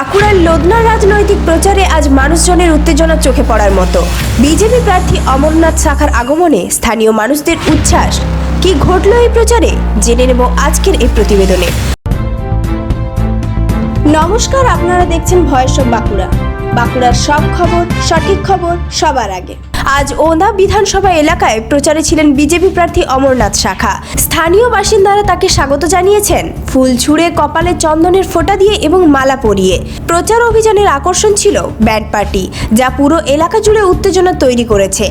বাঁকুড়ার লোদনার রাজনৈতিক প্রচারে আজ মানুষজনের উত্তেজনা চোখে পড়ার মতো। বিজেপি প্রার্থী অমরনাথ শাখার আগমনে স্থানীয় মানুষদের উচ্ছ্বাস। কি ঘটল এই প্রচারে জেনে নেব আজকের এই প্রতিবেদনে। নমস্কার, আপনারা দেখছেন ভয়েস অফ বাঁকুড়া। বাঁকুড়ার সব খবর, সঠিক খবর সবার আগে। আজ ওন্দা বিধানসভা এলাকায় প্রচারে ছিলেন বিজেপি প্রার্থী অমরনাথ শাখা। স্থানীয় বাসিন্দারা তাকে স্বাগত জানিয়েছেন ফুল ছুঁড়ে, কপালে চন্দনের ফোঁটা দিয়ে এবং মালা পরিয়ে। প্রচার অভিযানের আকর্ষণ ছিল ব্যান্ড পার্টি, যা পুরো এলাকা জুড়ে উত্তেজনা তৈরি করেছে।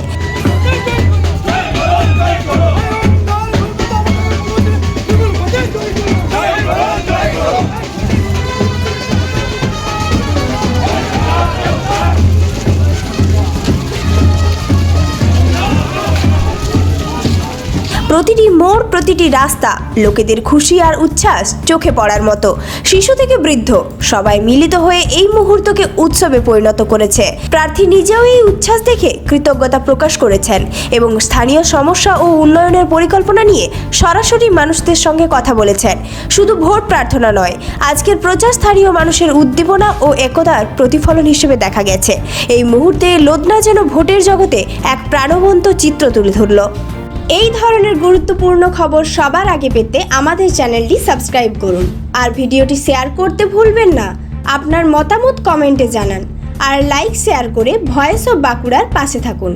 প্রতিটি মোড়, প্রতিটি রাস্তা লোকেদের খুশি আর উচ্ছ্বাস চোখে পড়ার মতো। শিশু থেকে বৃদ্ধ সবাই মিলিত হয়ে এই মুহূর্তকে উৎসবে পরিণত করেছে। প্রার্থী নিজেও এই উচ্ছ্বাস দেখে কৃতজ্ঞতা প্রকাশ করেছেন এবং স্থানীয় সমস্যা ও উন্নয়নের পরিকল্পনা নিয়ে সরাসরি মানুষদের সঙ্গে কথা বলেছেন। শুধু ভোট প্রার্থনা নয়, আজকের প্রচার স্থানীয় মানুষের উদ্দীপনা ও একতার প্রতিফলন হিসেবে দেখা গেছে। এই মুহূর্তে লোদনা যেন ভোটের জগতে এক প্রাণবন্ত চিত্র তুলে ধরল। এই ধরনের গুরুত্বপূর্ণ খবর সবার আগে পেতে আমাদের চ্যানেলটি সাবস্ক্রাইব করুন আর ভিডিওটি শেয়ার করতে ভুলবেন না। আপনার মতামত কমেন্টে জানান আর লাইক শেয়ার করে ভয়েস অফ বাঁকুড়ার পাশে থাকুন।